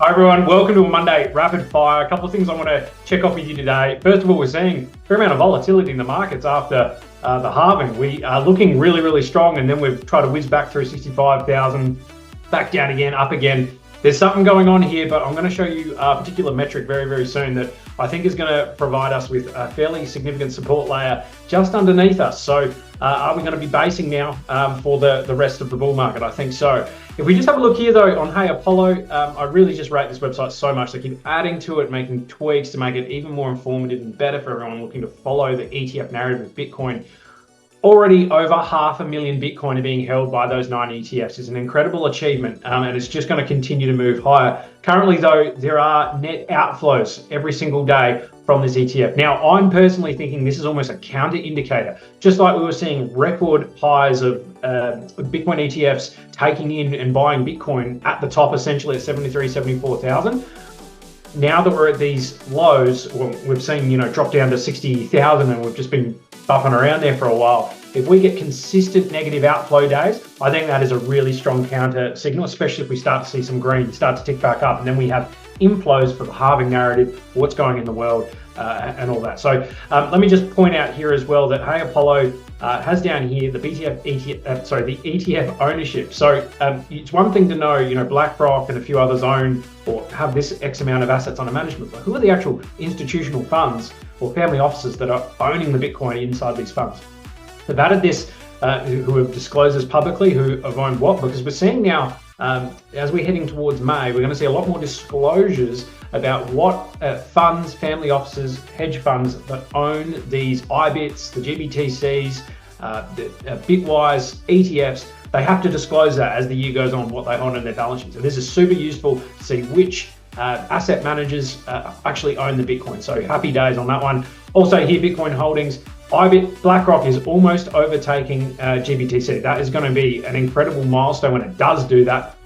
Hi everyone, welcome to a Monday Rapid Fire. A couple of things I want to check off with you today. First of all, we're seeing a fair amount of volatility in the markets after the halving. We are looking really strong, and then we've tried to whiz back through 65,000, back down again, up again. There's something going on here, but I'm going to show you a particular metric very soon that I think is going to provide us with a fairly significant support layer just underneath us. So are we going to be basing now for the rest of the bull market? I think so. If we just have a look here though on HeyApollo, I really just rate this website so much. They keep adding to it, making tweaks to make it even more informative and better for everyone looking to follow the ETF narrative of Bitcoin. Already over 500,000 Bitcoin are being held by those 9 ETFs. It's an incredible achievement, and it's just going to continue to move higher. Currently though, there are net outflows every single day from this ETF. Now, I'm personally thinking this is almost a counter indicator. Just like we were seeing record highs of Bitcoin ETFs taking in and buying Bitcoin at the top, essentially at 73, 74,000. Now that we're at these lows, well, we've seen, drop down to 60,000, and we've just been buffing around there for a while. If we get consistent negative outflow days, I think that is a really strong counter signal, especially if we start to see some green start to tick back up, and then we have inflows for the halving narrative, what's going in the world, and all that. So let me just point out here as well that HeyApollo has down here the the ETF ownership. So it's one thing to know, BlackRock and a few others own or have this X amount of assets under management, but who are the actual institutional funds or family offices that are owning the Bitcoin inside these funds? They've added this, who have disclosed this publicly, who have owned what, because we're seeing now, as we're heading towards May, we're going to see a lot more disclosures about what funds, family offices, hedge funds that own these IBITs, the GBTCs, the Bitwise, ETFs. They have to disclose that as the year goes on, what they own on their balance sheets. So this is super useful to see which asset managers actually own the Bitcoin. So happy days on that one. Also here, Bitcoin holdings, IBIT, BlackRock is almost overtaking GBTC. That is going to be an incredible milestone when it does do that.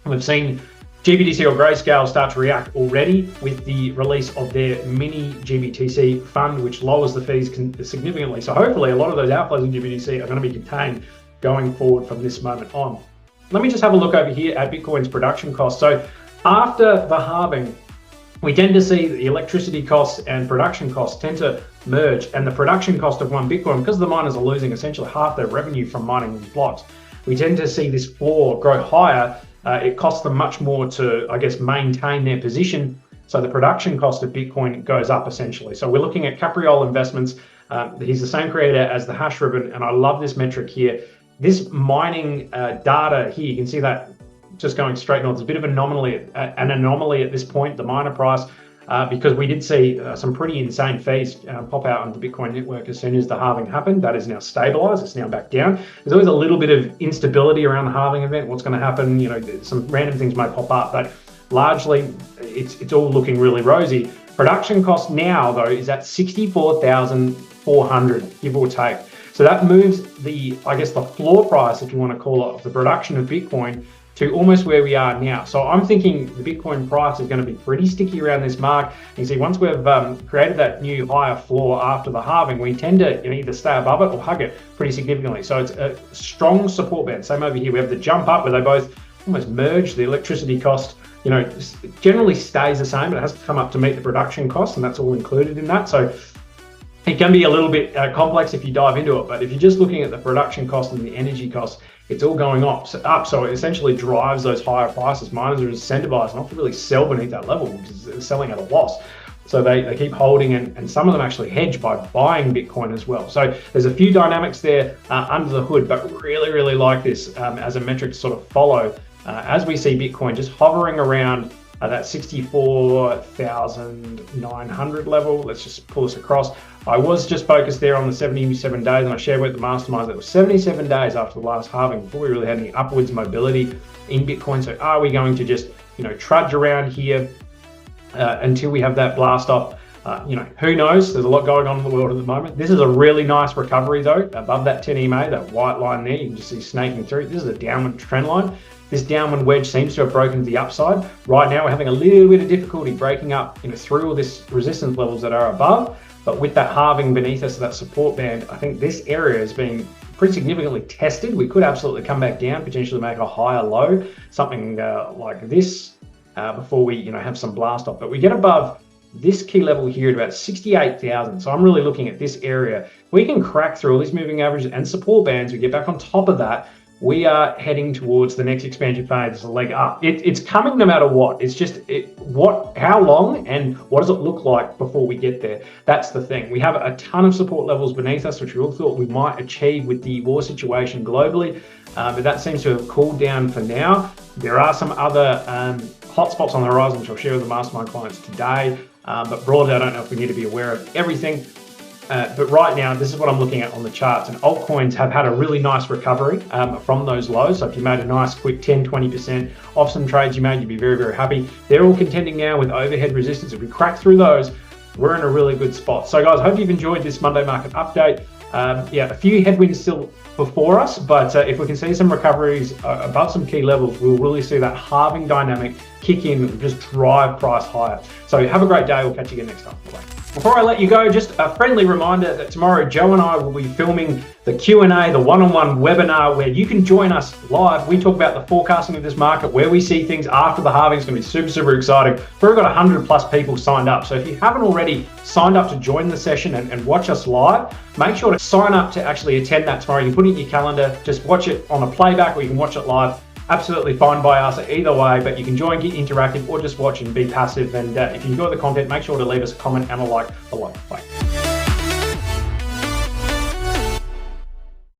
We've seen GBTC or Grayscale start to react already with the release of their mini GBTC fund, which lowers the fees significantly. So hopefully a lot of those outflows in GBTC are going to be contained going forward from this moment on. Let me just have a look over here at Bitcoin's production costs. So after the halving, we tend to see the electricity costs and production costs tend to merge, and the production cost of one Bitcoin, because the miners are losing essentially half their revenue from mining these blocks, we tend to see this floor grow higher. It costs them much more to, maintain their position. So the production cost of Bitcoin goes up essentially. So we're looking at Capriol Investments. He's the same creator as the hash ribbon, and I love this metric here. This mining data here, you can see that just going straight north. It's a bit of an anomaly at this point, the miner price, because we did see some pretty insane fees pop out on the Bitcoin network as soon as the halving happened. That is now stabilized. It's now back down. There's always a little bit of instability around the halving event. What's going to happen? Some random things may pop up, but largely it's all looking really rosy. Production cost now though is at 64,400, give or take. So that moves the floor price, if you want to call it, of the production of Bitcoin to almost where we are now. So I'm thinking the Bitcoin price is going to be pretty sticky around this mark. You see, once we've created that new higher floor after the halving, we tend to either stay above it or hug it pretty significantly. So it's a strong support band. Same over here, we have the jump up where they both almost merge. The electricity cost, generally stays the same, but it has to come up to meet the production cost, and that's all included in that. So it can be a little bit complex if you dive into it, but if you're just looking at the production cost and the energy cost, it's all going up. So it essentially drives those higher prices. Miners are incentivized not to really sell beneath that level, because they're selling at a loss. So they keep holding, and some of them actually hedge by buying Bitcoin as well. So there's a few dynamics there under the hood, but really like this as a metric to sort of follow as we see Bitcoin just hovering around that 64,900 level. Let's just pull this across. I was just focused there on the 77 days, and I shared with the masterminds that it was 77 days after the last halving before we really had any upwards mobility in Bitcoin. So are we going to just, trudge around here until we have that blast off? Who knows? There's a lot going on in the world at the moment. This is a really nice recovery though, above that 10 EMA, that white line there, you can just see snaking through. This is a downward trend line. This downward wedge seems to have broken to the upside. Right now, we're having a little bit of difficulty breaking up, through all this resistance levels that are above. But with that halving beneath us, that support band, I think this area is being pretty significantly tested. We could absolutely come back down, potentially make a higher low, something like this. before we have some blast off. But we get above this key level here at about 68,000. So I'm really looking at this area. We can crack through all these moving averages and support bands. We get back on top of that. We are heading towards the next expansion phase as a leg up. It's coming no matter what. It's just how long and what does it look like before we get there? That's the thing. We have a ton of support levels beneath us, which we all thought we might achieve with the war situation globally, but that seems to have cooled down for now. There are some other hotspots on the horizon, which I'll share with the mastermind clients today. But broadly, I don't know if we need to be aware of everything. But right now, this is what I'm looking at on the charts, and altcoins have had a really nice recovery from those lows. So if you made a nice quick 10, 20% off some trades you made, you'd be very, very happy. They're all contending now with overhead resistance. If we crack through those, we're in a really good spot. So guys, I hope you've enjoyed this Monday market update. A few headwinds still before us, but if we can see some recoveries above some key levels, we'll really see that halving dynamic kick in, just drive price higher. So have a great day. We'll catch you again next time. Bye-bye. Before I let you go, just a friendly reminder that tomorrow Joe and I will be filming the Q&A, the one-on-one webinar where you can join us live. We talk about the forecasting of this market, where we see things after the halving. It's going to be super, super exciting. We've already got 100 plus people signed up. So if you haven't already signed up to join the session and watch us live, make sure to sign up to actually attend that tomorrow. You can put it in your calendar, just watch it on a playback or you can watch it live. Absolutely fine by us either way, but you can join, get interactive, or just watch and be passive. And if you enjoy the content, make sure to leave us a comment and a like below. Bye.